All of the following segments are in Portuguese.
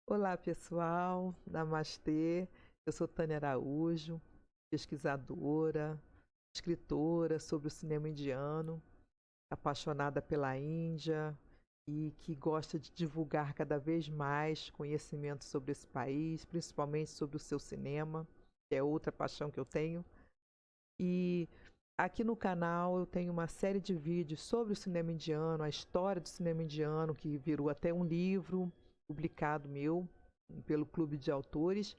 Olá, pessoal. Namastê. Eu sou Tânia Araújo, pesquisadora, escritora sobre o cinema indiano, apaixonada pela Índia e que gosta de divulgar cada vez mais conhecimento sobre esse país, principalmente sobre o seu cinema, que é outra paixão que eu tenho. E aqui no canal eu tenho uma série de vídeos sobre o cinema indiano, a história do cinema indiano, que virou até um livro publicado meu pelo Clube de Autores.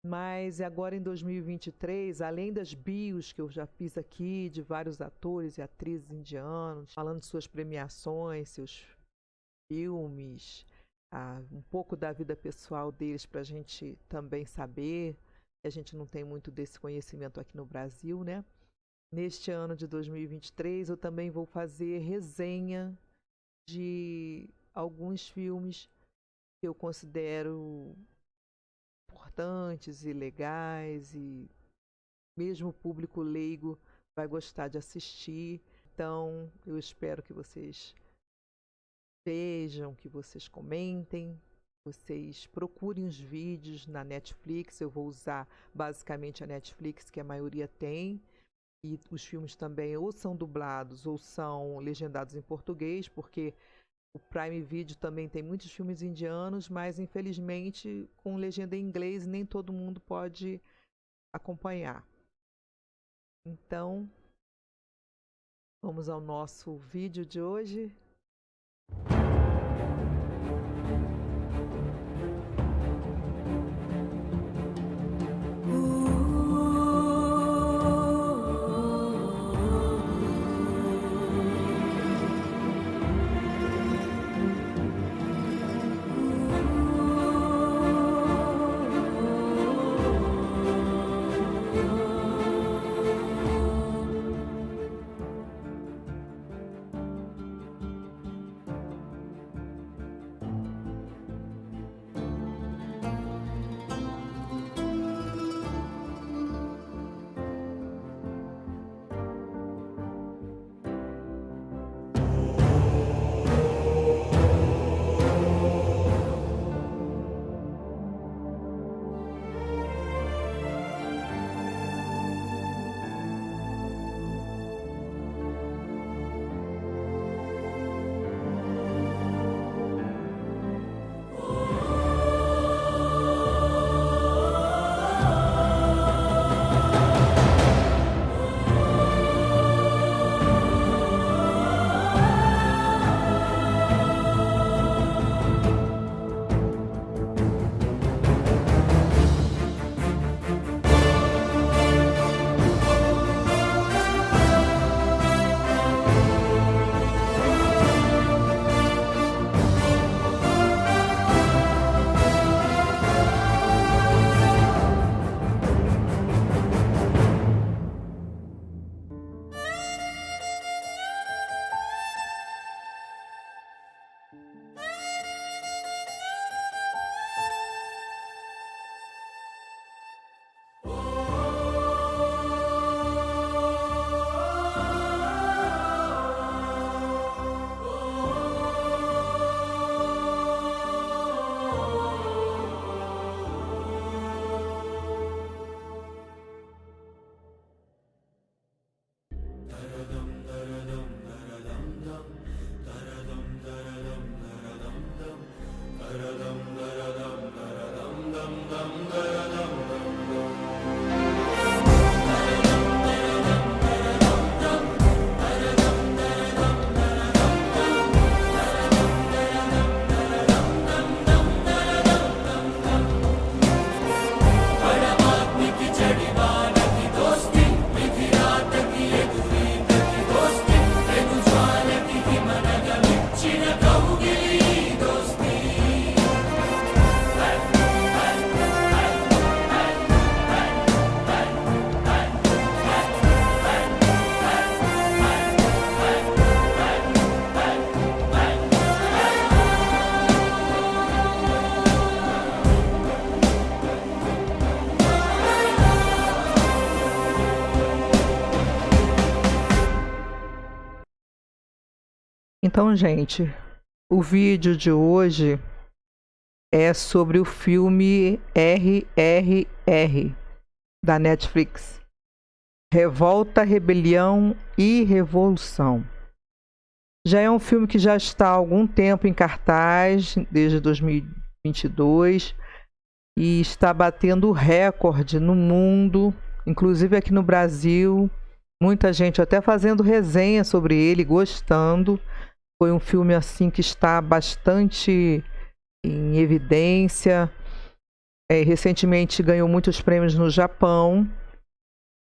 Mas agora em 2023, além das bios que eu já fiz aqui de vários atores e atrizes indianos, falando de suas premiações, seus filmes, um pouco da vida pessoal deles para a gente também saber, que a gente não tem muito desse conhecimento aqui no Brasil, né? Neste ano de 2023, eu também vou fazer resenha de alguns filmes que eu considero importantes e legais e mesmo o público leigo vai gostar de assistir. Então, eu espero que vocês vejam, que vocês comentem, vocês procurem os vídeos na Netflix. Eu vou usar basicamente a Netflix, que a maioria tem, e os filmes também ou são dublados ou são legendados em português, porque o Prime Video também tem muitos filmes indianos, mas infelizmente com legenda em inglês nem todo mundo pode acompanhar. Então, vamos ao nosso vídeo de hoje. Então, gente, o vídeo de hoje é sobre o filme RRR da Netflix. Revolta, Rebelião e Revolução. Já é um filme que já está há algum tempo em cartaz, desde 2022, e está batendo recorde no mundo, inclusive aqui no Brasil. Muita gente até fazendo resenha sobre ele, gostando. Foi um filme assim que está bastante em evidência. Recentemente ganhou muitos prêmios no Japão.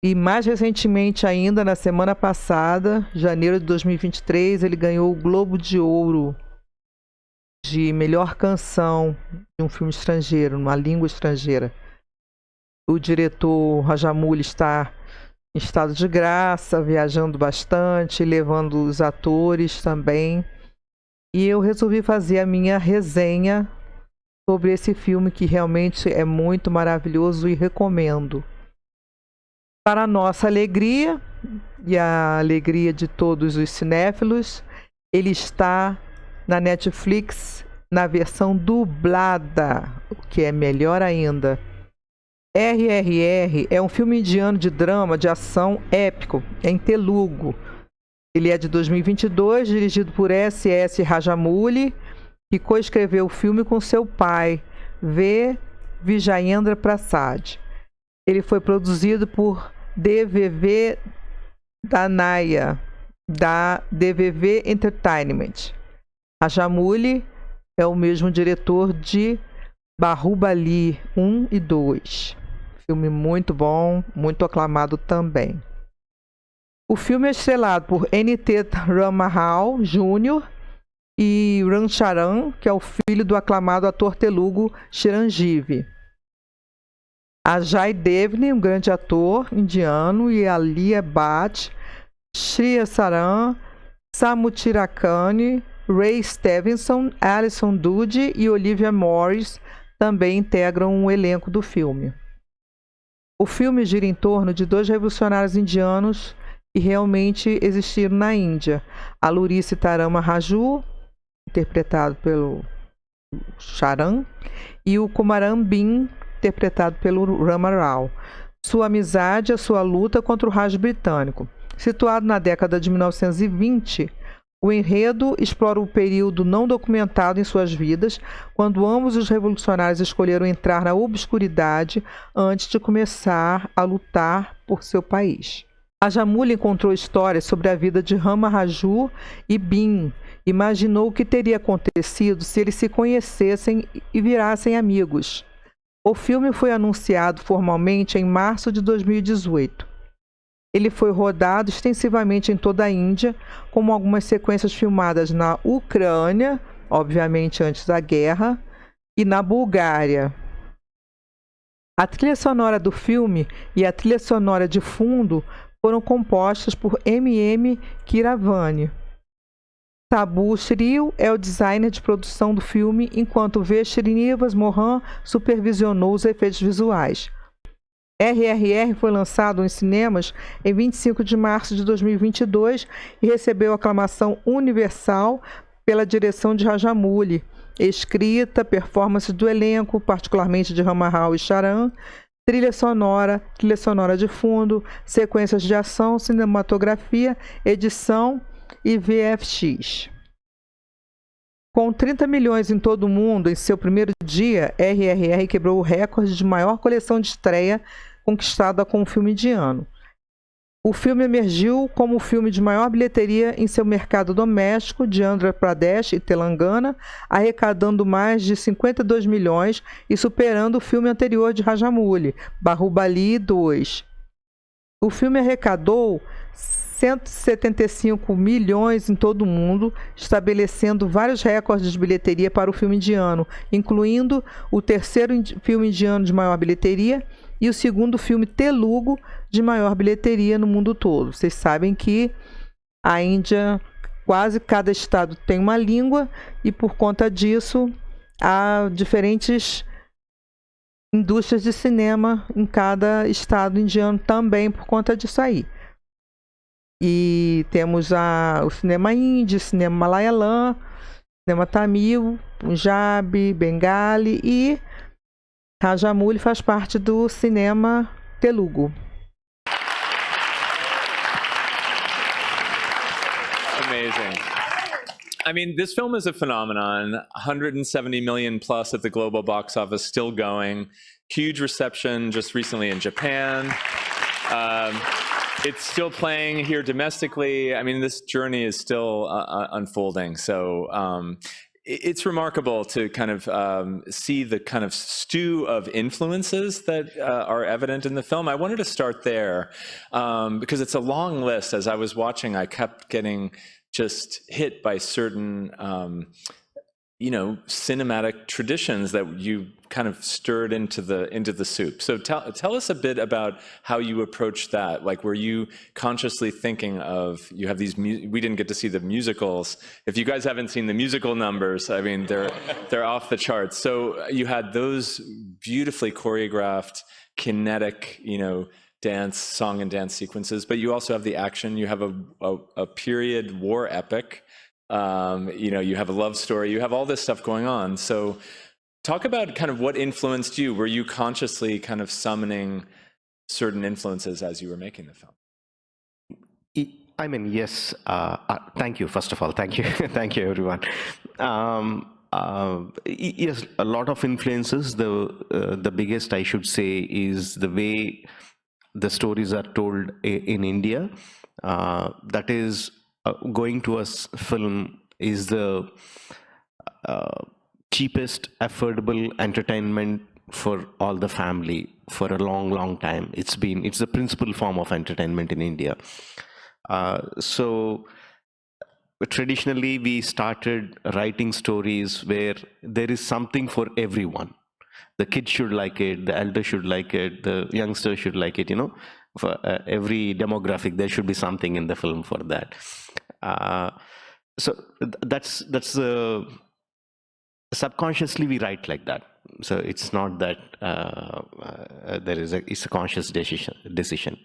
E mais recentemente ainda, na semana passada, janeiro de 2023, ele ganhou o Globo de Ouro de melhor canção de um filme estrangeiro, numa língua estrangeira. O diretor Rajamouli está em estado de graça, viajando bastante, levando os atores também. E eu resolvi fazer a minha resenha sobre esse filme, que realmente é muito maravilhoso e recomendo. Para a nossa alegria e a alegria de todos os cinéfilos, ele está na Netflix na versão dublada, o que é melhor ainda. RRR é um filme indiano de drama, de ação épico, em Telugu. Ele é de 2022, dirigido por S.S. Rajamouli, que coescreveu o filme com seu pai, V. Vijayendra Prasad. Ele foi produzido por DVV Danaya, da DVV Entertainment. Rajamouli é o mesmo diretor de Bahubali 1 e 2. Filme muito bom, muito aclamado também. O filme é estrelado por N.T. Ramarao Jr. e Ram Charan, que é o filho do aclamado ator telugu Chiranjeevi. Ajay Devgn, um grande ator indiano, e Alia Bhatt, Shriya Saran, Samuthirakani, Ray Stevenson, Alison Doody e Olivia Morris também integram o elenco do filme. O filme gira em torno de dois revolucionários indianos que realmente existiram na Índia. A Luri Sitarama Raju, interpretado pelo Charan, e o Kumaran Bin, interpretado pelo Rama Rao. Sua amizade e a sua luta contra o Raj britânico. Situado na década de 1920, o enredo explora o período não documentado em suas vidas, quando ambos os revolucionários escolheram entrar na obscuridade antes de começar a lutar por seu país. Rajamouli encontrou histórias sobre a vida de Rama Raju e Bin. Imaginou o que teria acontecido se eles se conhecessem e virassem amigos. O filme foi anunciado formalmente em março de 2018. Ele foi rodado extensivamente em toda a Índia, como algumas sequências filmadas na Ucrânia, obviamente antes da guerra, e na Bulgária. A trilha sonora do filme e a trilha sonora de fundo foram compostas por M.M. Keeravani. Tabu Shriu é o designer de produção do filme, enquanto V. Srinivas Mohan supervisionou os efeitos visuais. RRR foi lançado em cinemas em 25 de março de 2022 e recebeu aclamação universal pela direção de Rajamouli, escrita, performance do elenco, particularmente de Rama Rao e Charan, trilha sonora de fundo, sequências de ação, cinematografia, edição e VFX. Com 30 milhões em todo o mundo em seu primeiro dia, RRR quebrou o recorde de maior coleção de estreia conquistada com o filme indiano. O filme emergiu como o filme de maior bilheteria em seu mercado doméstico de Andhra Pradesh e Telangana, arrecadando mais de 52 milhões e superando o filme anterior de Rajamouli, Bahubali 2. O filme arrecadou 175 milhões em todo o mundo, estabelecendo vários recordes de bilheteria para o filme indiano, incluindo o terceiro filme indiano de maior bilheteria e o segundo filme telugu de maior bilheteria no mundo todo. Vocês sabem que a Índia, quase cada estado tem uma língua e por conta disso há diferentes indústrias de cinema em cada estado indiano também por conta disso aí. E temos o cinema hindi, cinema malayalam cinema tamil, punjabi, bengali e Rajamouli faz parte do cinema telugu. Amazing. I mean, this film is a phenomenon. 170 million plus at the global box office, still going. Huge reception just recently in Japan. It's still playing here domestically. I mean, this journey is still unfolding. So it's remarkable to kind of see the kind of stew of influences that are evident in the film. I wanted to start there because it's a long list. As I was watching, I kept getting just hit by certain, cinematic traditions that you kind of stirred into the soup. So tell us a bit about how you approached that. Like, were you consciously thinking of, you have these, we didn't get to see the musicals. If you guys haven't seen the musical numbers, I mean, they're off the charts. So you had those beautifully choreographed, kinetic, song and dance sequences, but you also have the action. You have a period war epic. You have a love story. You have all this stuff going on. So talk about kind of what influenced you. Were you consciously kind of summoning certain influences as you were making the film? I mean, yes. Thank you. First of all, thank you. Thank you, everyone. Yes, a lot of influences. The biggest, I should say, is the way the stories are told in India. That is, going to a film is the cheapest, affordable entertainment for all the family for a long time. It's the principal form of entertainment in India. So traditionally, we started writing stories where there is something for everyone. The kids should like it, the elder should like it, the youngster should like it, for every demographic, there should be something in the film for that. So that's subconsciously we write like that. So it's not that it's a conscious decision.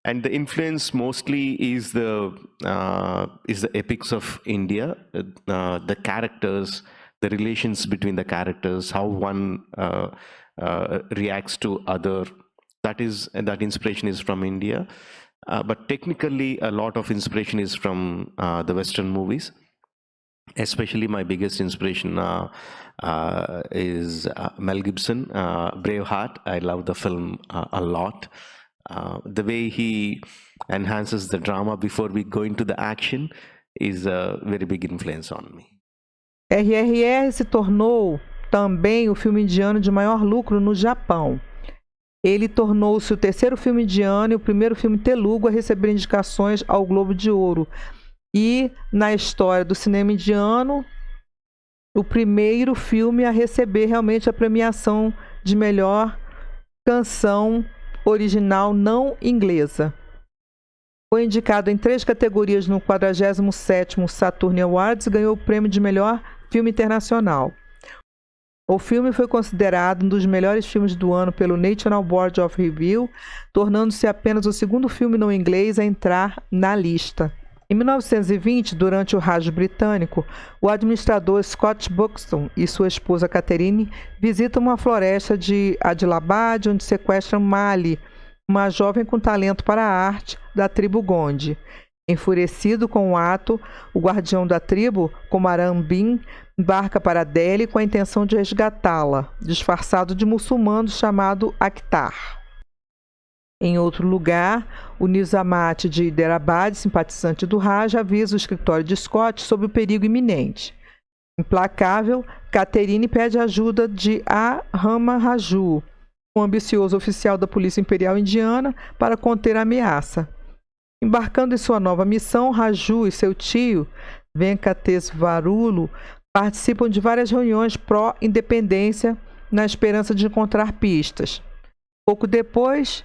And the influence mostly is the epics of India, the characters, the relations between the characters, how one reacts to other. That inspiration is from India. But technically, a lot of inspiration is from the Western movies. Especially my biggest inspiration is Mel Gibson, Braveheart. I love the film a lot. The way he enhances the drama before we go into the action is a very big influence on me. RRR se tornou também o filme indiano de maior lucro no Japão. Ele tornou-se o terceiro filme indiano e o primeiro filme telugu a receber indicações ao Globo de Ouro. E, na história do cinema indiano, o primeiro filme a receber realmente a premiação de melhor canção original não inglesa. Foi indicado em 3 categorias no 47º Saturn Awards e ganhou o prêmio de melhor filme internacional. O filme foi considerado um dos melhores filmes do ano pelo National Board of Review, tornando-se apenas o segundo filme não inglês a entrar na lista. Em 1920, durante o Raj britânico, o administrador Scott Buxton e sua esposa Catherine visitam uma floresta de Adilabad, onde sequestram Mali, uma jovem com talento para a arte da tribo Gondi. Enfurecido com o ato, o guardião da tribo, Komaram Bin, embarca para Delhi com a intenção de resgatá-la, disfarçado de muçulmano chamado Akhtar. Em outro lugar, o Nizamate de Hyderabad, simpatizante do Raj, avisa o escritório de Scott sobre o perigo iminente. Implacável, Catherine pede ajuda de Rama Raju, um ambicioso oficial da Polícia Imperial Indiana, para conter a ameaça. Embarcando em sua nova missão, Raju e seu tio, Venkatesvarulu, participam de várias reuniões pró-independência na esperança de encontrar pistas. Pouco depois,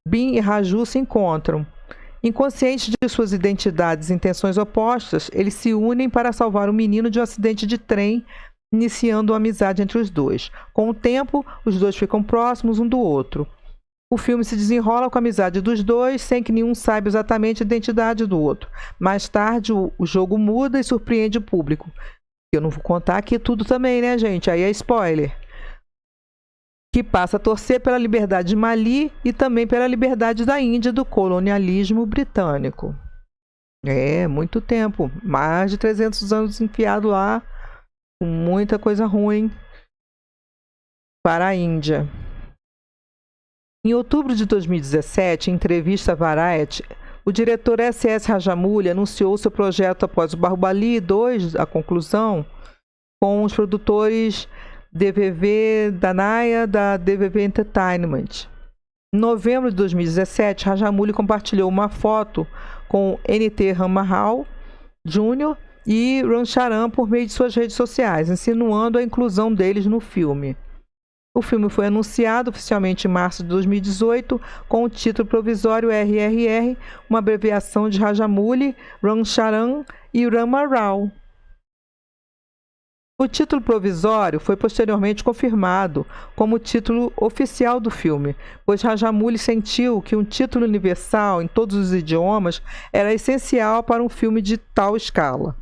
Bin e Raju se encontram. Inconscientes de suas identidades e intenções opostas, eles se unem para salvar um menino de um acidente de trem, iniciando uma amizade entre os dois. Com o tempo, os dois ficam próximos um do outro. O filme se desenrola com a amizade dos dois, sem que nenhum saiba exatamente a identidade do outro. Mais tarde, o jogo muda e surpreende o público. Eu não vou contar aqui tudo também, né, gente? Aí é spoiler. Que passa a torcer pela liberdade de Mali e também pela liberdade da Índia do colonialismo britânico. Muito tempo. Mais de 300 anos enfiado lá, com muita coisa ruim para a Índia. Em outubro de 2017, em entrevista à Variety, o diretor S.S. Rajamouli anunciou seu projeto após o Bahubali 2, a conclusão, com os produtores DVV Danaya da DVV Entertainment. Em novembro de 2017, Rajamouli compartilhou uma foto com N.T. Ramarao Jr. e Ram Charan por meio de suas redes sociais, insinuando a inclusão deles no filme. O filme foi anunciado oficialmente em março de 2018 com o título provisório RRR, uma abreviação de Rajamouli, Ram Charan e Ramarao. O título provisório foi posteriormente confirmado como o título oficial do filme, pois Rajamouli sentiu que um título universal em todos os idiomas era essencial para um filme de tal escala.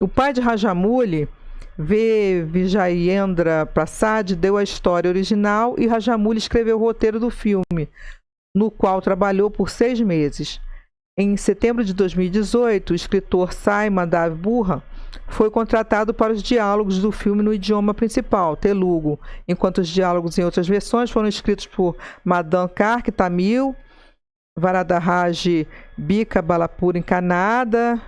O pai de Rajamouli, V. Vijayendra Prasad, deu a história original e Rajamouli escreveu o roteiro do filme, no qual trabalhou por 6 meses. Em setembro de 2018, o escritor Sai Madhav Burra foi contratado para os diálogos do filme no idioma principal, telugu, enquanto os diálogos em outras versões foram escritos por Madan Kark, Tamil, Varadaraj Bika Balapur em Kannada,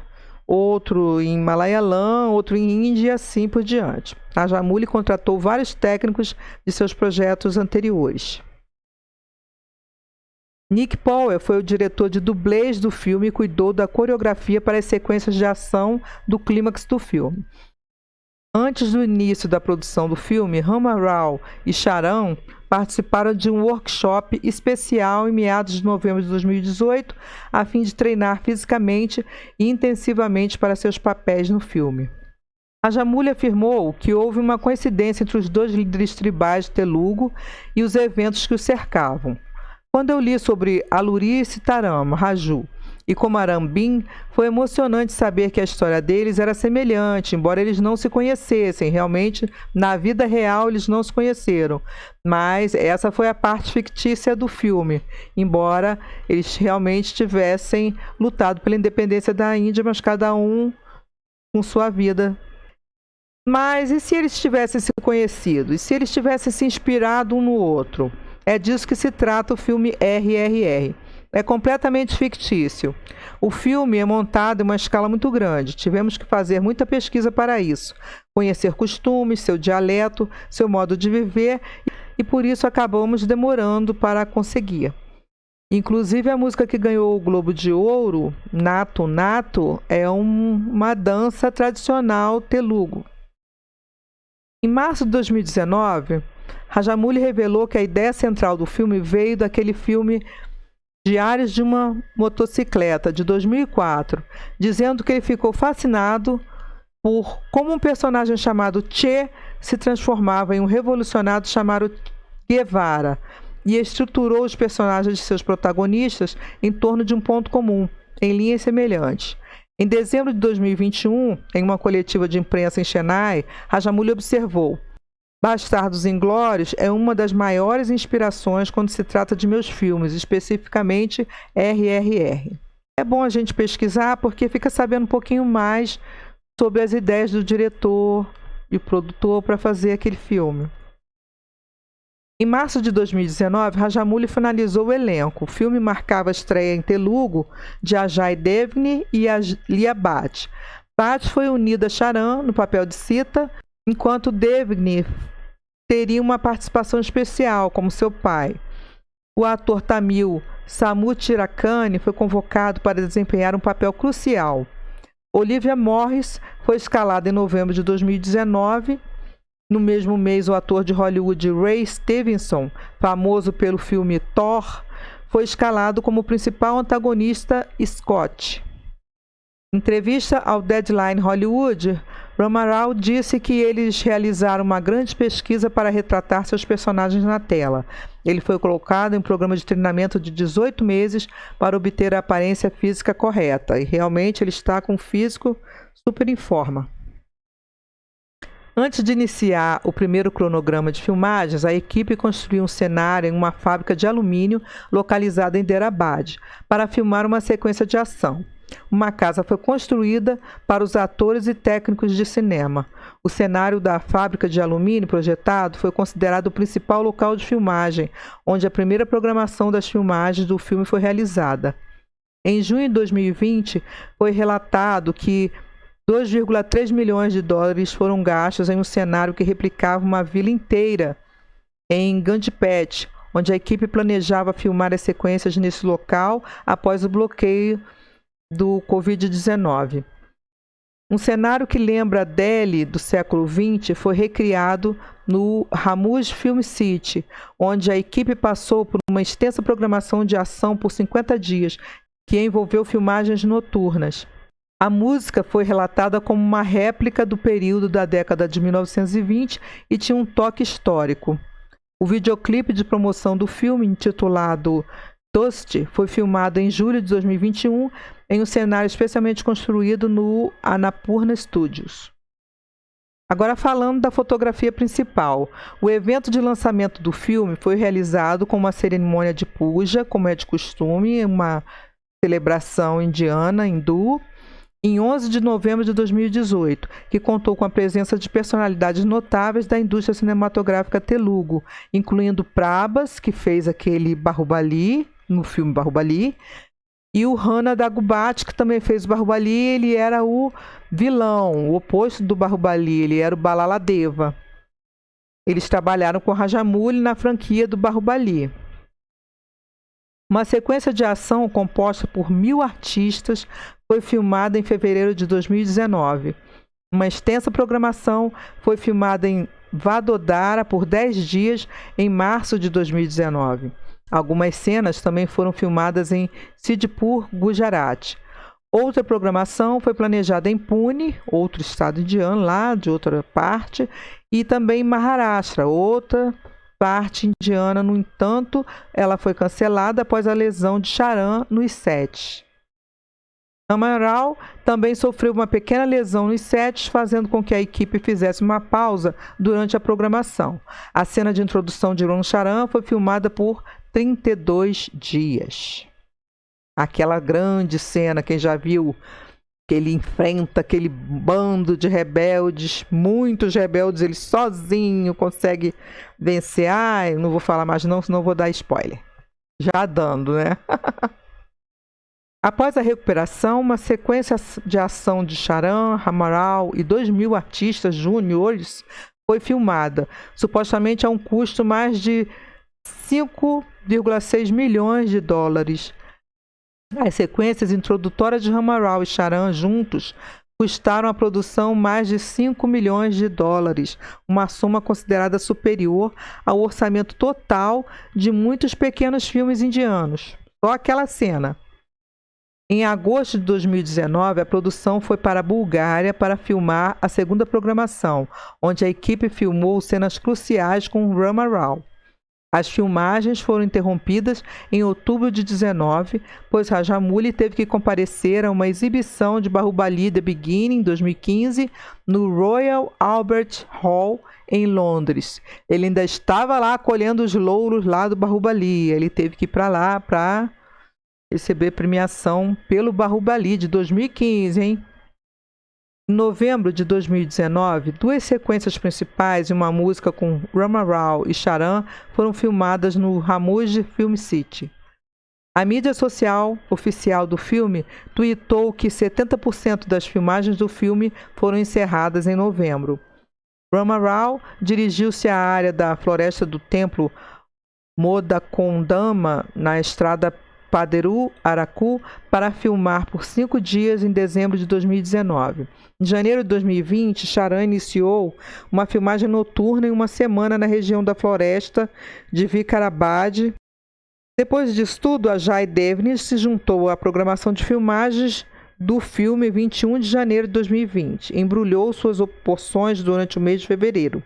outro em Malayalam, outro em Hindi e assim por diante. Rajamouli contratou vários técnicos de seus projetos anteriores. Nick Powell foi o diretor de dublês do filme e cuidou da coreografia para as sequências de ação do clímax do filme. Antes do início da produção do filme, Ramarao e Charan participaram de um workshop especial em meados de novembro de 2018, a fim de treinar fisicamente e intensivamente para seus papéis no filme. Rajamouli afirmou que houve uma coincidência entre os dois líderes tribais de Telugu e os eventos que os cercavam. Quando eu li sobre Alluri Sitaram Raju e Komaram Bin, foi emocionante saber que a história deles era semelhante, embora eles não se conhecessem. Realmente, na vida real, eles não se conheceram. Mas essa foi a parte fictícia do filme, embora eles realmente tivessem lutado pela independência da Índia, mas cada um com sua vida. Mas e se eles tivessem se conhecido? E se eles tivessem se inspirado um no outro? É disso que se trata o filme RRR. É completamente fictício. O filme é montado em uma escala muito grande. Tivemos que fazer muita pesquisa para isso. Conhecer costumes, seu dialeto, seu modo de viver, e por isso acabamos demorando para conseguir. Inclusive a música que ganhou o Globo de Ouro, Nato Nato, é uma dança tradicional telugu. Em março de 2019, Rajamouli revelou que a ideia central do filme veio daquele filme Diários de uma Motocicleta, de 2004, dizendo que ele ficou fascinado por como um personagem chamado Che se transformava em um revolucionário chamado Guevara e estruturou os personagens de seus protagonistas em torno de um ponto comum, em linhas semelhantes. Em dezembro de 2021, em uma coletiva de imprensa em Chennai, Rajamouli observou: Bastardos Inglórios é uma das maiores inspirações quando se trata de meus filmes, especificamente RRR. É bom a gente pesquisar porque fica sabendo um pouquinho mais sobre as ideias do diretor e produtor para fazer aquele filme. Em março de 2019, Rajamouli finalizou o elenco. O filme marcava a estreia em Telugu de Ajay Devgn e Alia Bhatt. Bhatt foi unida a Charan no papel de Sita, enquanto Devgn teria uma participação especial como seu pai. O ator tamil Samu Chirakani foi convocado para desempenhar um papel crucial. Olivia Morris foi escalada em novembro de 2019. No mesmo mês, o ator de Hollywood Ray Stevenson, famoso pelo filme Thor, foi escalado como principal antagonista Scott. Em entrevista ao Deadline Hollywood, Ramarao disse que eles realizaram uma grande pesquisa para retratar seus personagens na tela. Ele foi colocado em um programa de treinamento de 18 meses para obter a aparência física correta. E realmente ele está com um físico super em forma. Antes de iniciar o primeiro cronograma de filmagens, a equipe construiu um cenário em uma fábrica de alumínio localizada em Hyderabad para filmar uma sequência de ação. Uma casa foi construída para os atores e técnicos de cinema. O cenário da fábrica de alumínio projetado foi considerado o principal local de filmagem, onde a primeira programação das filmagens do filme foi realizada. Em junho de 2020, foi relatado que 2,3 milhões de dólares foram gastos em um cenário que replicava uma vila inteira em Gandipet, onde a equipe planejava filmar as sequências nesse local após o bloqueio do Covid-19. Um cenário que lembra Delhi do século XX foi recriado no Ramogi Film City, onde a equipe passou por uma extensa programação de ação por 50 dias, que envolveu filmagens noturnas. A música foi relatada como uma réplica do período da década de 1920 e tinha um toque histórico. O videoclipe de promoção do filme, intitulado Dosti, foi filmado em julho de 2021 em um cenário especialmente construído no Annapurna Studios. Agora falando da fotografia principal. O evento de lançamento do filme foi realizado com uma cerimônia de puja, como é de costume, uma celebração indiana, hindu, em 11 de novembro de 2018, que contou com a presença de personalidades notáveis da indústria cinematográfica telugu, incluindo Prabhas, que fez aquele Bahubali, no filme Bahubali, e o Rana Daggubati, que também fez o Bahubali. Ele era o vilão, o oposto do Bahubali, ele era o Balaladeva. Eles trabalharam com Rajamouli na franquia do Bahubali. Uma sequência de ação composta por 1.000 artistas foi filmada em fevereiro de 2019. Uma extensa programação foi filmada em Vadodara por 10 dias em março de 2019. Algumas cenas também foram filmadas em Sidhpur, Gujarat. Outra programação foi planejada em Pune, outro estado indiano, lá de outra parte, e também em Maharashtra, outra parte indiana. No entanto, ela foi cancelada após a lesão de Charan nos sets. Amaral também sofreu uma pequena lesão nos sets, fazendo com que a equipe fizesse uma pausa durante a programação. A cena de introdução de Ram Charan foi filmada por 32 dias. Aquela grande cena, quem já viu, que ele enfrenta aquele bando de rebeldes, muitos rebeldes, ele sozinho consegue vencer. Ai, não vou falar mais não, senão vou dar spoiler. Já dando, né? Após a recuperação, uma sequência de ação de Charan, Amaral e 2.000 artistas júniores foi filmada, supostamente a um custo mais de 5,6 milhões de dólares. As sequências introdutórias de Amaral e Charan juntos custaram à produção mais de 5 milhões de dólares, uma soma considerada superior ao orçamento total de muitos pequenos filmes indianos. Só aquela cena. Em agosto de 2019, a produção foi para a Bulgária para filmar a segunda programação, onde a equipe filmou cenas cruciais com Ram Rao. As filmagens foram interrompidas em outubro de 2019, pois Rajamouli teve que comparecer a uma exibição de Bahubali The Beginning, em 2015, no Royal Albert Hall, em Londres. Ele ainda estava lá colhendo os louros lá do Bahubali. Ele teve que ir para lá para receber premiação pelo Bahubali de 2015, hein? Em novembro de 2019, 2 sequências principais e uma música com Rama Rao e Charan foram filmadas no Ramogi Film City. A mídia social oficial do filme tuitou que 70% das filmagens do filme foram encerradas em novembro. Rama Rao dirigiu-se à área da floresta do templo Modakondama, na estrada Paderu-Araku, para filmar por 5 dias em dezembro de 2019. Em janeiro de 2020, Charan iniciou uma filmagem noturna em uma semana na região da floresta de Vikarabad. Depois disso tudo, a Jai Devnis se juntou à programação de filmagens do filme 21 de janeiro de 2020. Embrulhou suas porções durante o mês de fevereiro.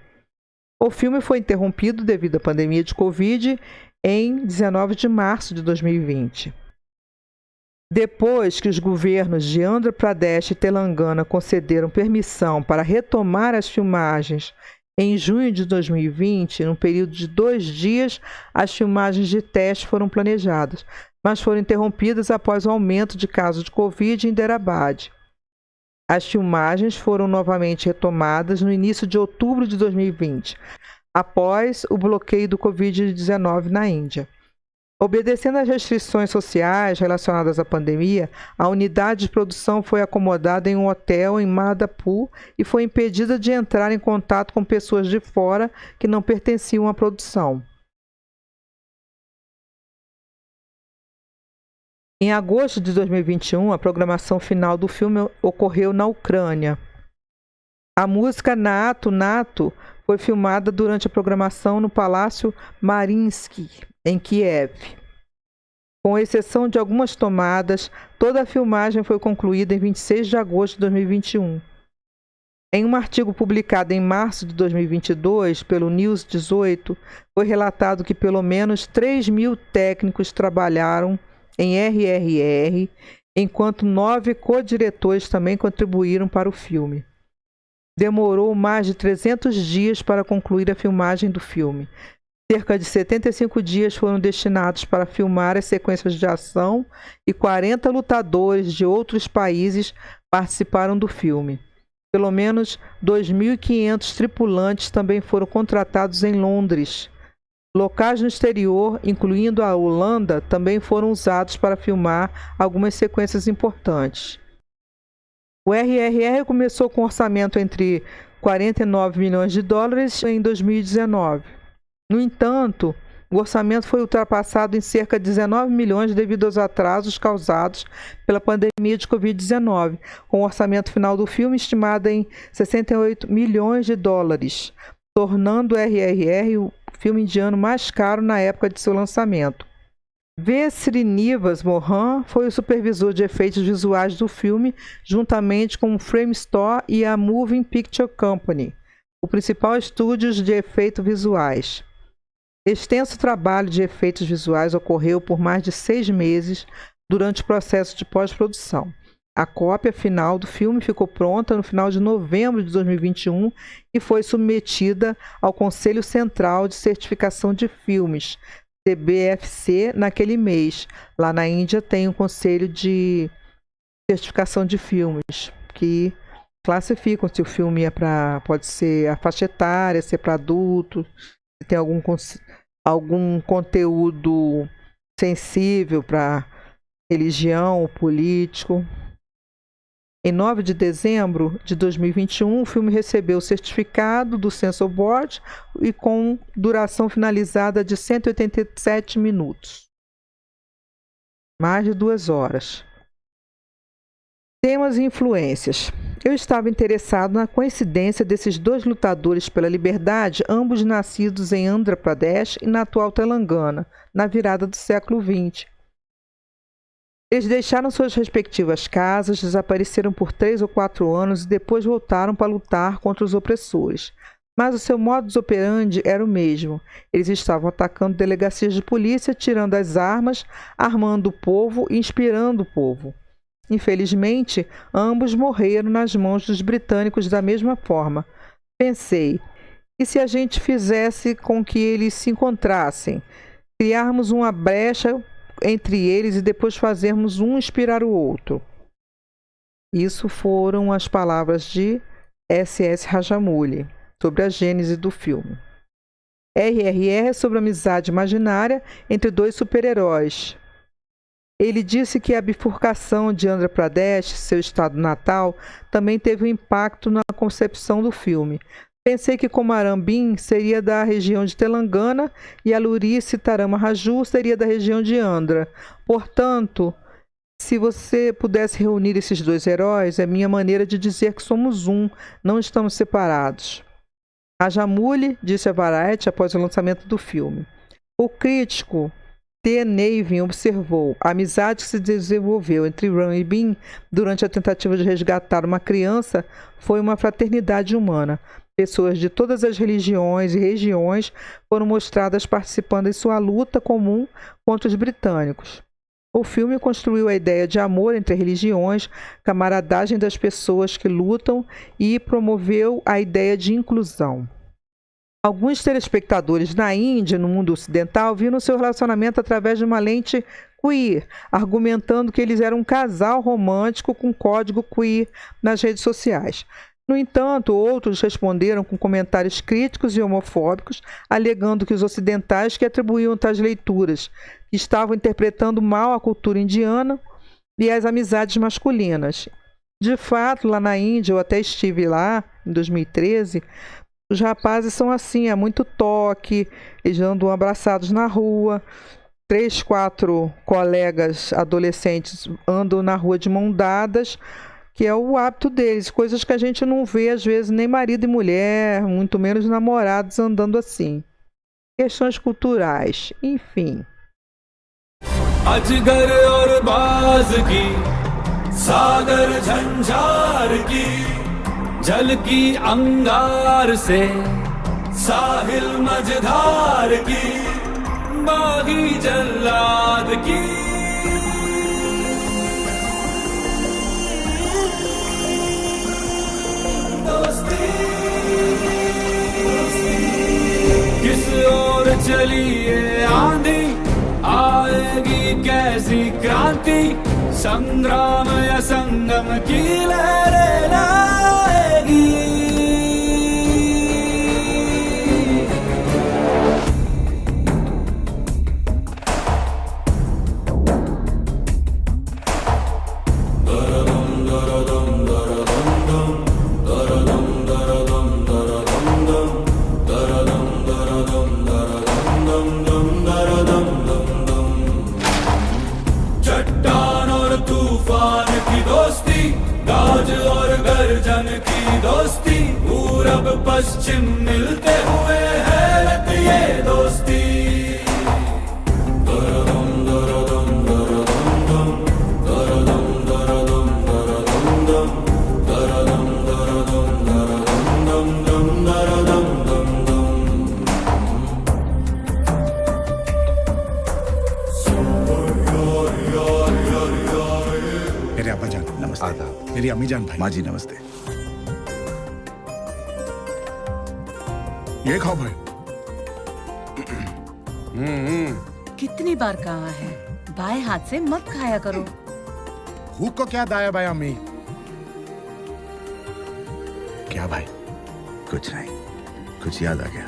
O filme foi interrompido devido à pandemia de Covid em 19 de março de 2020. Depois que os governos de Andhra Pradesh e Telangana concederam permissão para retomar as filmagens em junho de 2020, num período de 2 dias, as filmagens de teste foram planejadas, mas foram interrompidas após o aumento de casos de Covid em Hyderabad. As filmagens foram novamente retomadas no início de outubro de 2020, após o bloqueio do Covid-19 na Índia. Obedecendo às restrições sociais relacionadas à pandemia, a unidade de produção foi acomodada em um hotel em Madhapur e foi impedida de entrar em contato com pessoas de fora que não pertenciam à produção. Em agosto de 2021, a programação final do filme ocorreu na Ucrânia. A música Nato Nato foi filmada durante a programação no Palácio Mariinsky, em Kiev. Com exceção de algumas tomadas, toda a filmagem foi concluída em 26 de agosto de 2021. Em um artigo publicado em março de 2022 pelo News 18, foi relatado que pelo menos 3.000 técnicos trabalharam em RRR, enquanto 9 co-diretores também contribuíram para o filme. Demorou mais de 300 dias para concluir a filmagem do filme. Cerca de 75 dias foram destinados para filmar as sequências de ação e 40 lutadores de outros países participaram do filme. Pelo menos 2.500 tripulantes também foram contratados em Londres. Locais no exterior, incluindo a Holanda, também foram usados para filmar algumas sequências importantes. O RRR começou com um orçamento entre 49 milhões de dólares em 2019. No entanto, o orçamento foi ultrapassado em cerca de 19 milhões devido aos atrasos causados pela pandemia de Covid-19, com o orçamento final do filme estimado em 68 milhões de dólares, tornando o RRR o filme indiano mais caro na época de seu lançamento. V. Srinivas Mohan foi o supervisor de efeitos visuais do filme, juntamente com o Frame Store e a Moving Picture Company, o principal estúdio de efeitos visuais. Extenso trabalho de efeitos visuais ocorreu por mais de 6 meses durante o processo de pós-produção. A cópia final do filme ficou pronta no final de novembro de 2021 e foi submetida ao Conselho Central de Certificação de Filmes, CBFC, naquele mês. Lá na Índia tem um Conselho de Certificação de Filmes, que classificam se o filme pode ser a faixa etária, se é para adulto, se tem algum conteúdo sensível para religião ou político. Em 9 de dezembro de 2021, o filme recebeu o certificado do Censor Board e com duração finalizada de 187 minutos. Mais de 2 horas. Temas e influências. Eu estava interessado na coincidência desses 2 lutadores pela liberdade, ambos nascidos em Andhra Pradesh e na atual Telangana, na virada do século XX. Eles deixaram suas respectivas casas, desapareceram por 3 ou 4 anos e depois voltaram para lutar contra os opressores. Mas o seu modus operandi era o mesmo. Eles estavam atacando delegacias de polícia, tirando as armas, armando o povo e inspirando o povo. Infelizmente, ambos morreram nas mãos dos britânicos da mesma forma. Pensei, e se a gente fizesse com que eles se encontrassem? Criarmos uma brecha entre eles e depois fazermos um inspirar o outro. Isso foram as palavras de S.S. Rajamouli sobre a gênese do filme. RRR é sobre a amizade imaginária entre 2 super-heróis. Ele disse que a bifurcação de Andhra Pradesh, seu estado natal, também teve um impacto na concepção do filme. Pensei que Komaram Bhim seria da região de Telangana e Alluri Sitarama Raju seria da região de Andhra. Portanto, se você pudesse reunir esses 2 heróis, é minha maneira de dizer que somos um, não estamos separados. Rajamouli disse a Variety após o lançamento do filme. O crítico T. Navin observou: a amizade que se desenvolveu entre Ram e Bhim durante a tentativa de resgatar uma criança foi uma fraternidade humana. Pessoas de todas as religiões e regiões foram mostradas participando em sua luta comum contra os britânicos. O filme construiu a ideia de amor entre religiões, camaradagem das pessoas que lutam e promoveu a ideia de inclusão. Alguns telespectadores na Índia e no mundo ocidental viram seu relacionamento através de uma lente queer, argumentando que eles eram um casal romântico com código queer nas redes sociais. No entanto, outros responderam com comentários críticos e homofóbicos, alegando que os ocidentais que atribuíam tais leituras estavam interpretando mal a cultura indiana e as amizades masculinas. De fato, lá na Índia, eu até estive lá em 2013, os rapazes são assim, há muito toque, eles andam abraçados na rua, 3, 4 colegas adolescentes andam na rua de mão dadas, que é o hábito deles, coisas que a gente não vê às vezes nem marido e mulher, muito menos namorados andando assim. Questões culturais, enfim. अजगर और बाज की सागर झंझार की जल की अंगार से साहिल मझधार की बागी जल्लाद की दोस्ती किस ओर चली ये आंधी आएगी कैसी क्रांति संग्राम या संगम की लहरें लाएगी चट्टान और तूफान की दोस्ती गाज और गर्जन की दोस्ती पूरब पश्चिम मिलते हुए हैरत ये दोस्ती दरदम दरदम दरदम दरदम दरदम दरदम दरदम दरदम दरदम दरदम मेरे अब्बा जान नमस्ते। मेरी अम्मी जान भाई। माँ जी नमस्ते। ये खाओ भाई। कितनी बार कहा है बाएं हाथ से मत खाया करो। भूख को क्या दाया भाई अम्मी? क्या भाई? कुछ नहीं, कुछ याद आ गया।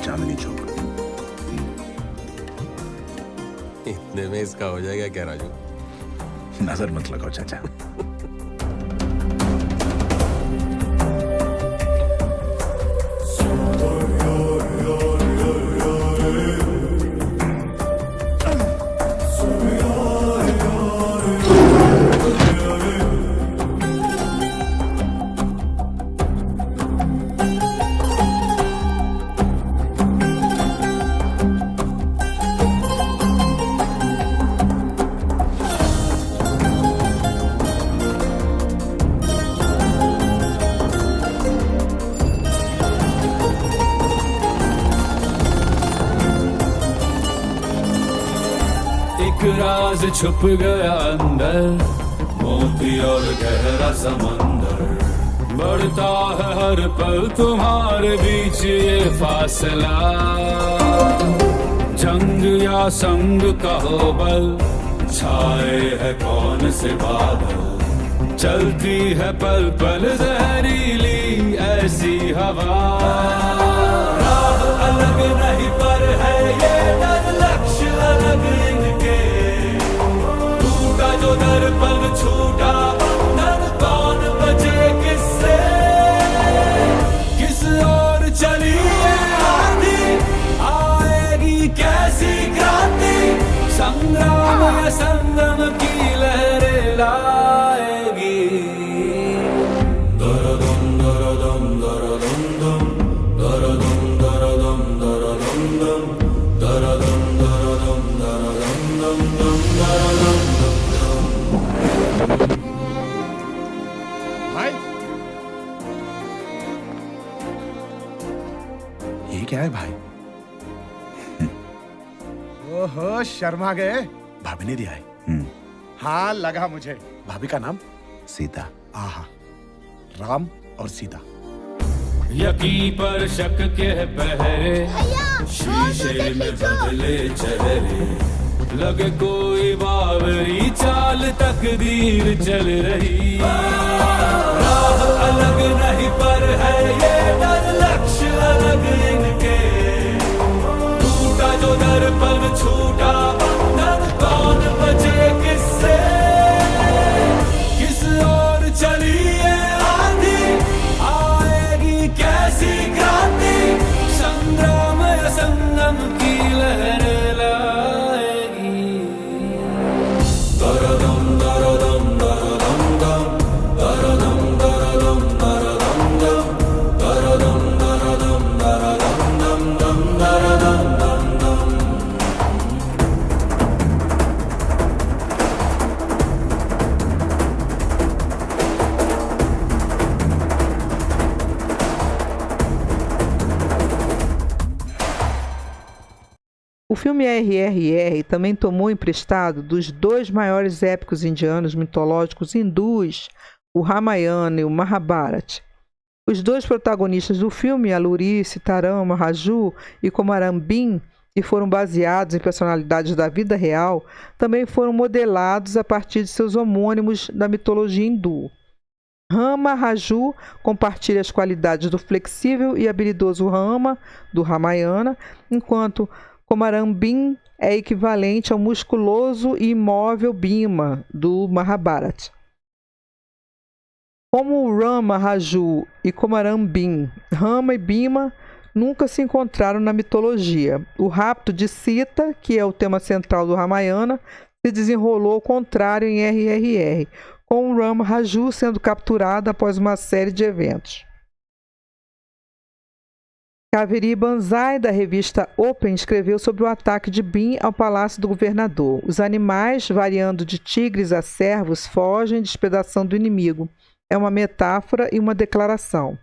चांदनी चौक। इतने में इसका हो जाएगा क्या राजू? नजर मत लगाओ चाचा। एक राज छुप गया अंदर मोती और गहरा समंदर बढ़ता है हर पल तुम्हारे बीच ये फासला जंग या संग का हो बल छाए है कौन से बादल चलती है पल पल जहरीली ऐसी हवा राह अलग नहीं पर है ये डर लक्ष्य अलग इनके टूटा जो दर्पण छूटा बंधन कौन बचे किससे किस ओर चली ये आंधी आएगी कैसी क्रांति संग्राम या संगम की लहरें लाएगी दरदम दरदम दरदम दम दरदम दरदम दरदम दम दरदम दरदम दरदम दम दम दरदम भाई ये क्या है भाई? ओहो शर्मा गए। भाभी ने दिया है। हाँ लगा मुझे। भाभी का नाम सीता। आहा, राम और सीता। यकी पर शक के पहरे, शीशे में बदले चेहरे, लगे कोई बावरी चाल तकदीर चल रही। राह अलग नहीं पर है ये डर, लक्ष्य अलग इनके। टूटा जो दर्पण छूटा बंधन, कौन बचे किससे? किस ओर चली ये आंधी, आएगी कैसी क्रांति? संग्राम संगम की लहरें लाएगी। दरदम दरदम दरदम दम, दरदम दरदम दरदम दम, दरदम दरदम दरदम दम दम, दरदम दम दम। O filme RRR também tomou emprestado dos dois maiores épicos indianos mitológicos hindus, o Ramayana e o Mahabharata. Os dois protagonistas do filme, Alluri Sitaram Raju e Komaram Bhin, que foram baseados em personalidades da vida real, também foram modelados a partir de seus homônimos da mitologia hindu. Rama Raju compartilha as qualidades do flexível e habilidoso Rama, do Ramayana, enquanto Komaram Bhin é equivalente ao musculoso e imóvel Bhima, do Mahabharata. Como Rama Raju e Komaram Bhin, Rama e Bhima nunca se encontraram na mitologia. O rapto de Sita, que é o tema central do Ramayana, se desenrolou ao contrário em RRR, com Rama Raju sendo capturado após uma série de eventos. Kaveri Banzai, da revista Open, escreveu sobre o ataque de Bhin ao palácio do governador. Os animais, variando de tigres a cervos, fogem despedaçando o inimigo. É uma metáfora e uma declaração.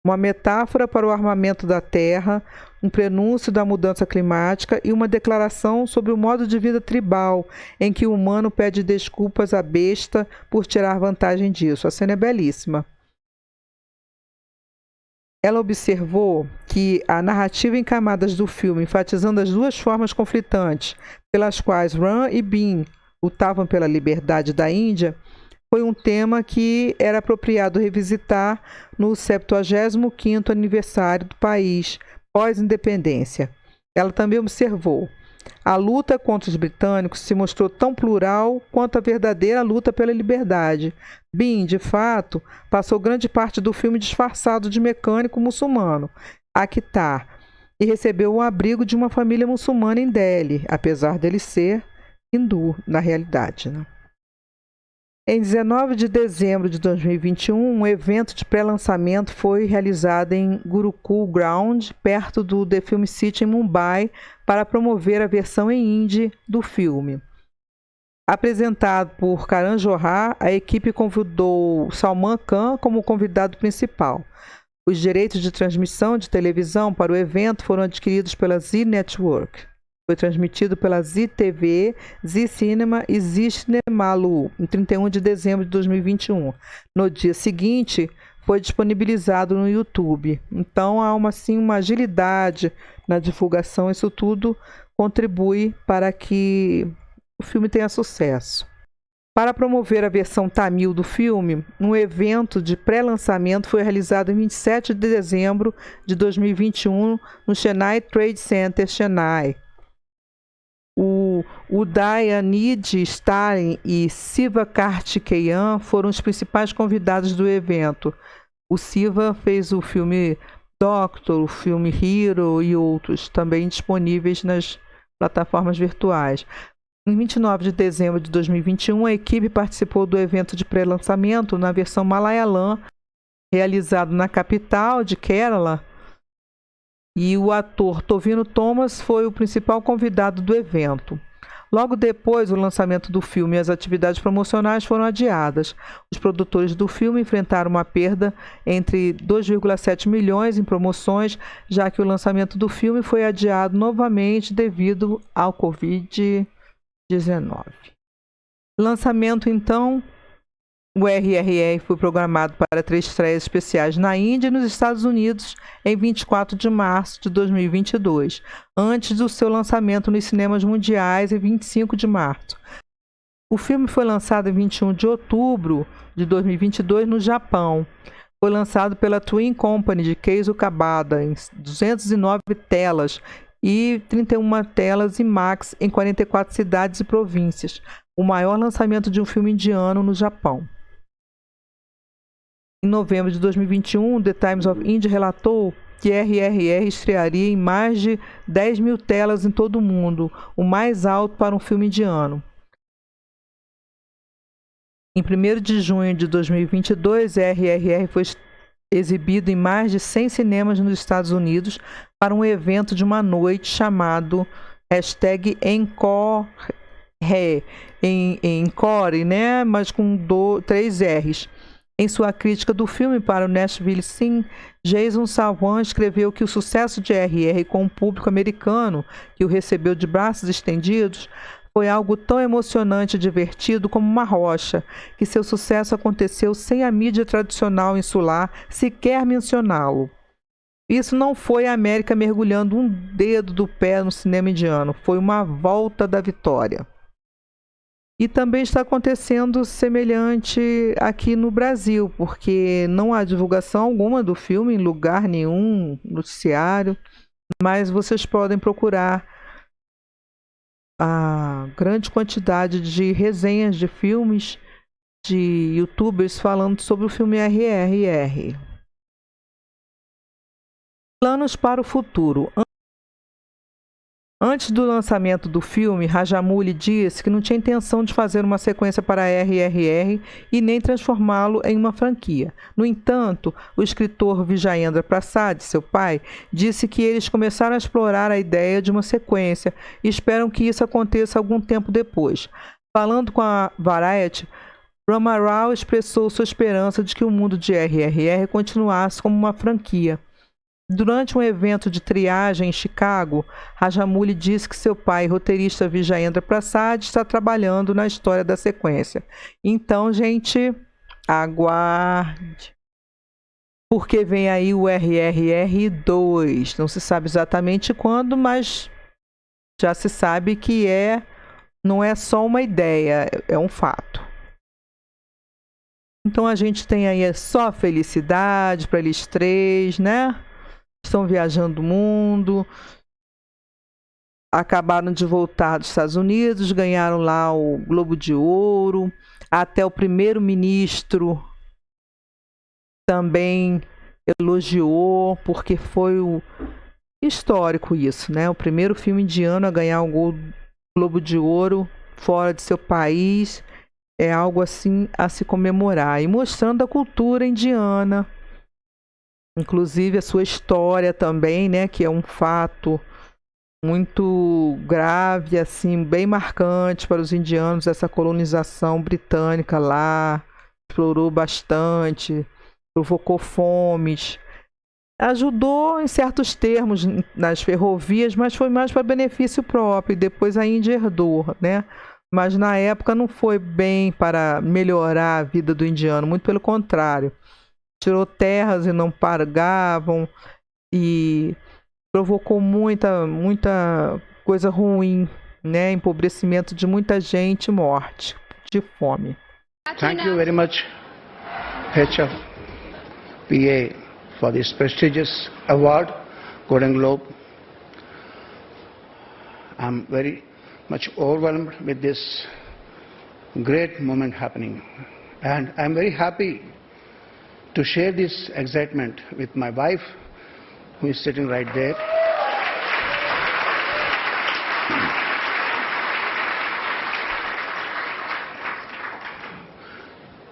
Uma metáfora para o armamento da terra, um prenúncio da mudança climática e uma declaração sobre o modo de vida tribal, em que o humano pede desculpas à besta por tirar vantagem disso. A cena é belíssima. Ela observou que a narrativa em camadas do filme, enfatizando as duas formas conflitantes pelas quais Ram e Bhin lutavam pela liberdade da Índia, foi um tema que era apropriado revisitar no 75º aniversário do país, pós-independência. Ela também observou: a luta contra os britânicos se mostrou tão plural quanto a verdadeira luta pela liberdade. Bhin, de fato, passou grande parte do filme disfarçado de mecânico muçulmano, Akhtar, e recebeu o abrigo de uma família muçulmana em Delhi, apesar dele ser hindu na realidade, né? Em 19 de dezembro de 2021, um evento de pré-lançamento foi realizado em Gurukul Ground, perto do The Film City em Mumbai, para promover a versão em hindi do filme. Apresentado por Karan Johar, a equipe convidou Salman Khan como convidado principal. Os direitos de transmissão de televisão para o evento foram adquiridos pela Zee Network. Foi transmitido pela Zee TV, Zee Cinema e Zee Cinemalu em 31 de dezembro de 2021. No dia seguinte, foi disponibilizado no YouTube. Então, há uma agilidade na divulgação. Isso tudo contribui para que o filme tenha sucesso. Para promover a versão tamil do filme, um evento de pré-lançamento foi realizado em 27 de dezembro de 2021 no Chennai Trade Center, Chennai. O Udayanidhi Stalin e Siva Karthikeyan foram os principais convidados do evento. O Siva fez o filme Doctor, o filme Hero e outros, também disponíveis nas plataformas virtuais. Em 29 de dezembro de 2021, a equipe participou do evento de pré-lançamento na versão Malayalam, realizado na capital de Kerala, e o ator Tovino Thomas foi o principal convidado do evento. Logo depois, o lançamento do filme e as atividades promocionais foram adiadas. Os produtores do filme enfrentaram uma perda entre 2,7 milhões em promoções, já que o lançamento do filme foi adiado novamente devido ao Covid-19. Lançamento, então, o RRR foi programado para 3 estreias especiais na Índia e nos Estados Unidos em 24 de março de 2022, antes do seu lançamento nos cinemas mundiais em 25 de março. O filme foi lançado em 21 de outubro de 2022 no Japão. Foi lançado pela Twin Company de Keizo Kabada em 209 telas e 31 telas IMAX em 44 cidades e províncias, o maior lançamento de um filme indiano no Japão. Em novembro de 2021, The Times of India relatou que RRR estrearia em mais de 10 mil telas em todo o mundo, o mais alto para um filme indiano. Em 1º de junho de 2022, RRR foi exibido em mais de 100 cinemas nos Estados Unidos para um evento de uma noite chamado #Encore, Encore, né? Mas com 3 R's. Em sua crítica do filme para o Nashville Scene, Jason Salwan escreveu que o sucesso de RR com o público americano, que o recebeu de braços estendidos, foi algo tão emocionante e divertido como uma rocha, que seu sucesso aconteceu sem a mídia tradicional insular sequer mencioná-lo. Isso não foi a América mergulhando um dedo do pé no cinema indiano, foi uma volta da vitória. E também está acontecendo semelhante aqui no Brasil, porque não há divulgação alguma do filme em lugar nenhum, noticiário, mas vocês podem procurar a grande quantidade de resenhas de filmes de youtubers falando sobre o filme RRR. Planos para o futuro. Antes do lançamento do filme, Rajamouli disse que não tinha intenção de fazer uma sequência para RRR e nem transformá-lo em uma franquia. No entanto, o escritor Vijayendra Prasad, seu pai, disse que eles começaram a explorar a ideia de uma sequência e esperam que isso aconteça algum tempo depois. Falando com a Variety, Rama Rao expressou sua esperança de que o mundo de RRR continuasse como uma franquia. Durante um evento de triagem em Chicago, Rajamouli disse que seu pai, roteirista Vijayendra Prasad, está trabalhando na história da sequência. Então, gente, aguarde. Porque vem aí o RRR 2. Não se sabe exatamente quando, mas já se sabe que não é só uma ideia, é um fato. Então a gente tem aí só felicidade para eles 3, né? Estão viajando o mundo, acabaram de voltar dos Estados Unidos, ganharam lá o Globo de Ouro, até o primeiro-ministro também elogiou, porque foi histórico isso, né? O primeiro filme indiano a ganhar o Globo de Ouro fora de seu país, é algo assim a se comemorar, e mostrando a cultura indiana, inclusive a sua história também, né, que é um fato muito grave, assim, bem marcante para os indianos, essa colonização britânica lá, explorou bastante, provocou fomes, ajudou em certos termos nas ferrovias, mas foi mais para benefício próprio, e depois a Índia herdou, né? Mas na época não foi bem para melhorar a vida do indiano, muito pelo contrário. Tirou terras e não pagavam e provocou muita coisa ruim, né? Empobrecimento de muita gente, morte de fome. Thank you very much, HFPA, for this prestigious award, Golden Globe. I'm very much overwhelmed with this great moment happening, and I'm very happy to share this excitement with my wife, who is sitting right there.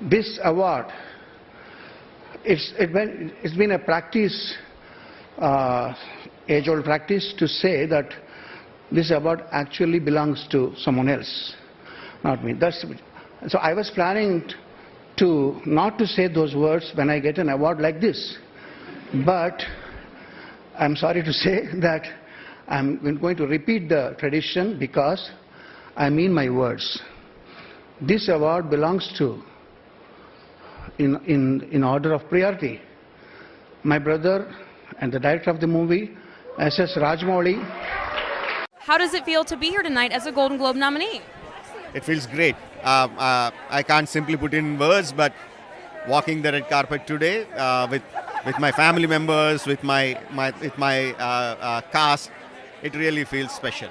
This award, it's been a practice, age-old practice, to say that this award actually belongs to someone else, not me. So I was planning not to say those words when I get an award like this. But I'm sorry to say that I'm going to repeat the tradition because I mean my words. This award belongs to, in order of priority, my brother and the director of the movie, S.S. Rajamouli. How does it feel to be here tonight as a Golden Globe nominee? It feels great. I can't simply put in words, but walking the red carpet today with my family members, with my cast, it really feels special.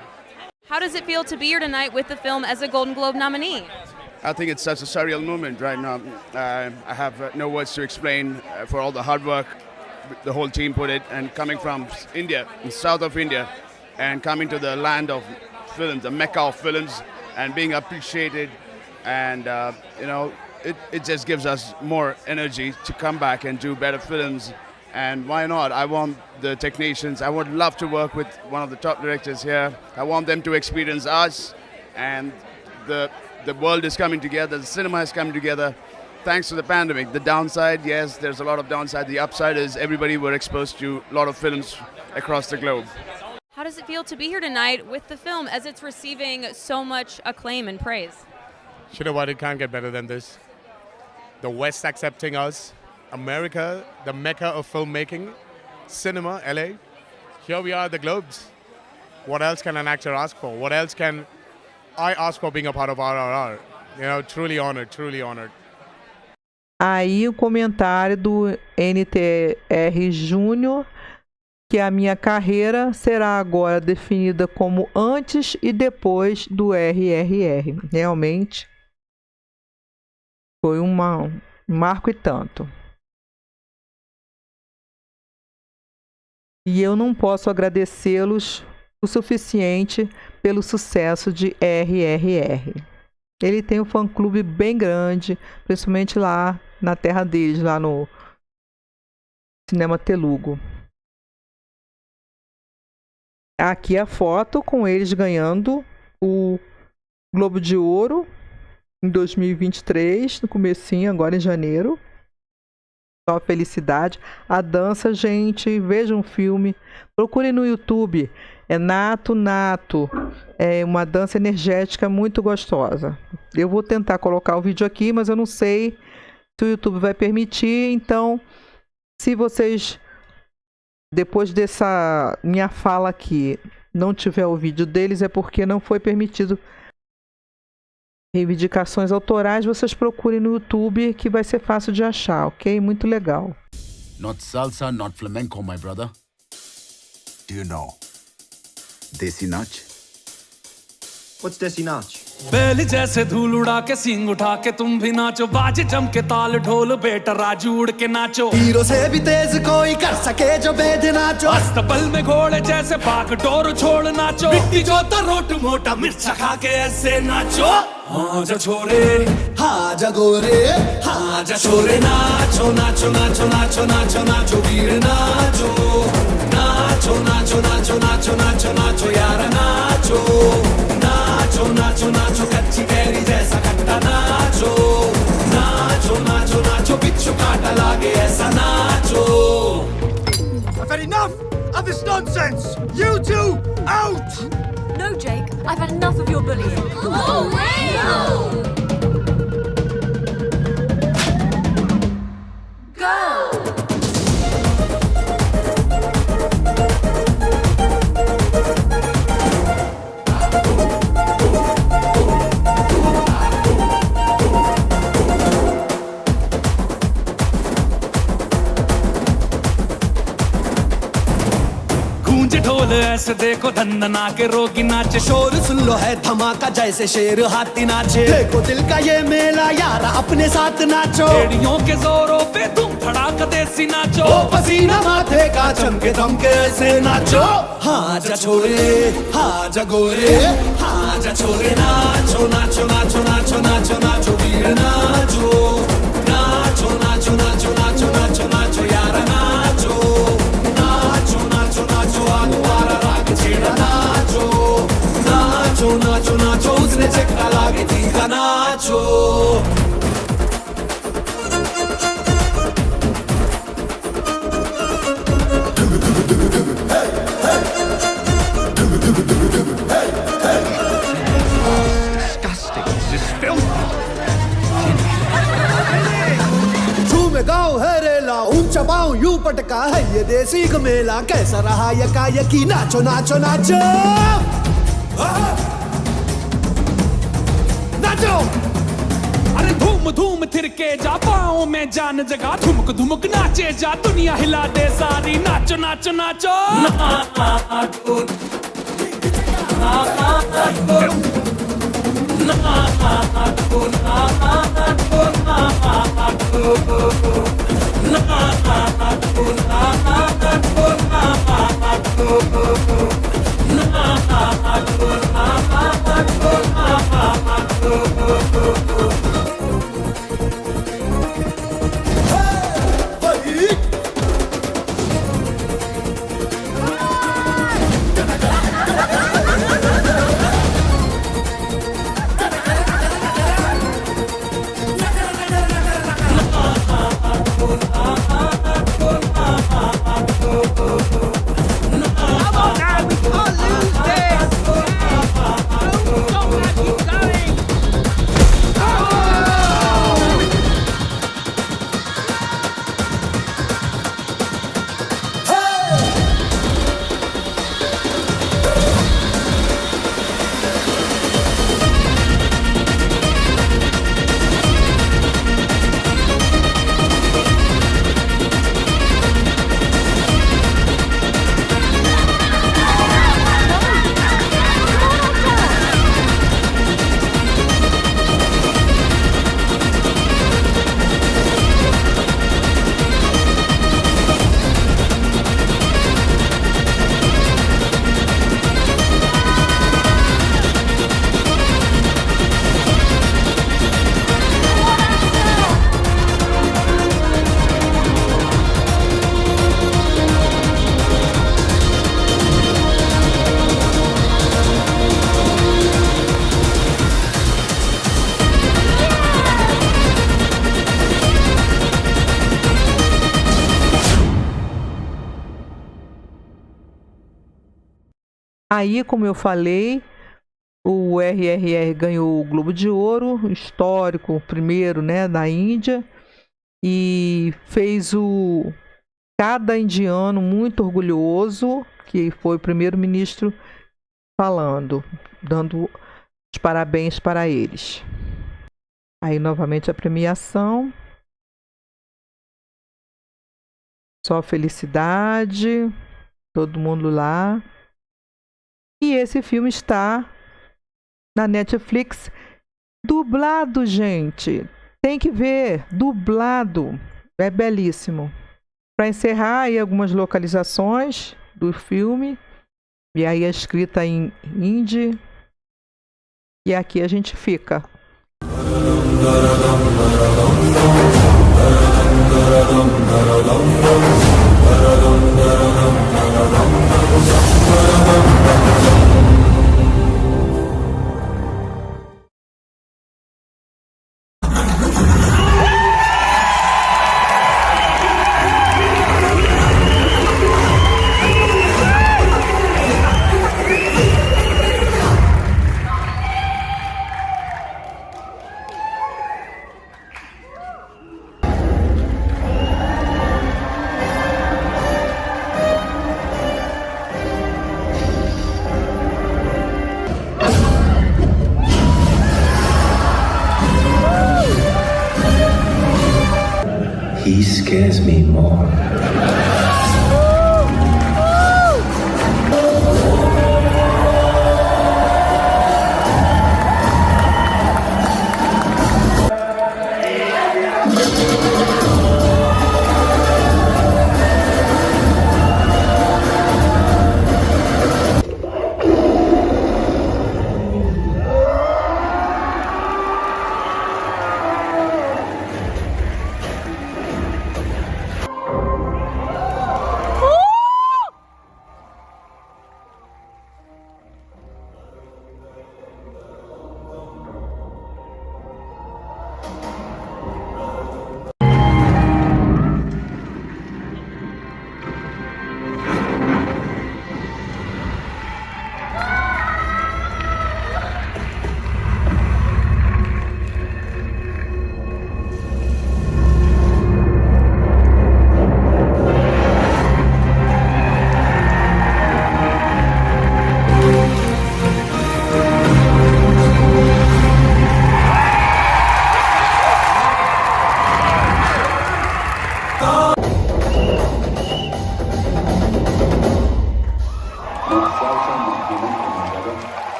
How does it feel to be here tonight with the film as a Golden Globe nominee? I think it's such a surreal moment right now. I have no words to explain for all the hard work the whole team put it, and coming from India, the south of India, and coming to the land of films, the Mecca of films, and being appreciated, and it just gives us more energy to come back and do better films. And why not? I want the technicians, I would love to work with one of the top directors here. I want them to experience us, and the world is coming together, the cinema is coming together thanks to the pandemic. The downside, yes, there's a lot of downside. The upside is everybody were exposed to a lot of films across the globe. How does it feel to be here tonight with the film as it's receiving so much acclaim and praise? You know what, it can't get better than this. The West accepting us, America, the Mecca of filmmaking, cinema, LA. Here we are at the Globes. What else can an actor ask for? What else can I ask for being a part of RRR? You know, truly honored, truly honored. Aí o comentário do NTR Júnior, que a minha carreira será agora definida como antes e depois do RRR. Realmente foi um marco e tanto. E eu não posso agradecê-los o suficiente pelo sucesso de RRR. Ele tem um fã-clube bem grande, principalmente lá na terra deles, lá no Cinema Telugu. Aqui a foto com eles ganhando o Globo de Ouro em 2023, no comecinho, agora em janeiro. Só felicidade. A dança, gente, vejam um filme. Procurem no YouTube. É Nato Nato. É uma dança energética muito gostosa. Eu vou tentar colocar o vídeo aqui, mas eu não sei se o YouTube vai permitir. Então, se vocês, depois dessa minha fala aqui, não tiver o vídeo deles, é porque não foi permitido. Reivindicações autorais, vocês procurem no YouTube, que vai ser fácil de achar, ok? Muito legal. Not salsa, not flamenco, my brother. Do you know Desi Nach? What's Desi Nach? बैल जैसे धूल उड़ा के सींग उठा के तुम भी नाचो, बाजे जम के ताल ढोल बेटा राजू उड़ के नाचो। हीरो से भी तेज कोई कर सके जो बेद नाचो। अस्तबल में घोड़े जैसे भाग डोर छोड़ नाचो। मिट्टी जोता रोट मोटा मिर्चा खा के ऐसे नाचो। हाँ जा छोरे, हाँ जा गोरे, हाँ जा छोरे नाचो नाचो नाचो नाचो नाचो नाचो वीर नाचो नाचो नाचो नाचो नाचो नाचो नाचो यार नाचो नाचो नाचो नाचो कच्ची कैरी जैसा खट्टा नाचो नाचो नाचो नाचो बिच्छू काटा लागे ऐसा नाचो। I've had enough of this nonsense. You two out. No, Jake, I've had enough of your bullying. Oh, no! Go! ढोल ऐसे देखो धंधना के रोगी नाचे। शोर सुन लो है धमाका जैसे शेर हाथी नाचे। देखो दिल का ये मेला यार अपने साथ नाचो। एड़ियों के जोरों पे तुम धड़ाका देसी नाचो। ओ पसीना माथे का चमके दमके ऐसे नाचो। हाँ जा छोरे, हाँ जा गोरे, हाँ जा छोरे नाचो नाचो नाचो नाचो नाचो नाचो वीर नाचो नाचो नाचो नाचो नाचो नाचो नाचो यार नाचो नाचो नाचो नाचो आगवारा राग छेड़ा नाचो नाचो गाँव है रेला ऊंचा पाँव यूं पटका है ये देसी मेला कैसा रहा यकायकी नाचो नाचो नाचो नाचो अरे धूम धूम थिरके जा पाँव में जान जगा धुमक धुमक नाचे जा दुनिया हिला दे सारी नाचो नाचो नाचो Aí, como eu falei, o RRR ganhou o Globo de Ouro, histórico, o primeiro, né, da Índia, e fez cada indiano muito orgulhoso, que foi o primeiro-ministro falando, dando os parabéns para eles. Aí, novamente, a premiação. Só felicidade, todo mundo lá. E esse filme está na Netflix, dublado, gente. Tem que ver, dublado. É belíssimo. Para encerrar, aí algumas localizações do filme. E aí é escrita em hindi. E aqui a gente fica. He scares me more.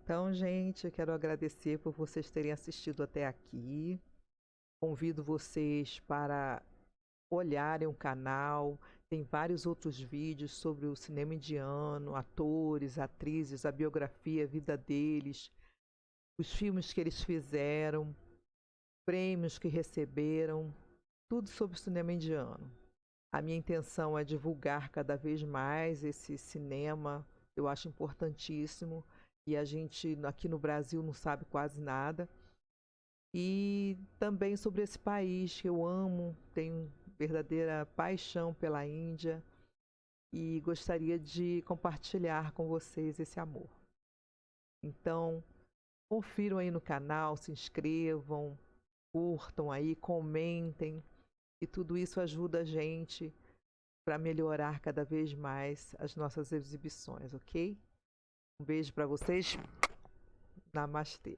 Então, gente, eu quero agradecer por vocês terem assistido até aqui. Convido vocês para olharem o canal. Tem vários outros vídeos sobre o cinema indiano, atores, atrizes, a biografia, a vida deles, os filmes que eles fizeram, prêmios que receberam, tudo sobre o cinema indiano. A minha intenção é divulgar cada vez mais esse cinema, eu acho importantíssimo. E a gente aqui no Brasil não sabe quase nada. E também sobre esse país que eu amo, tenho verdadeira paixão pela Índia e gostaria de compartilhar com vocês esse amor. Então, confiram aí no canal, se inscrevam, curtam aí, comentem, e tudo isso ajuda a gente para melhorar cada vez mais as nossas exibições, ok? Um beijo para vocês. Namastê.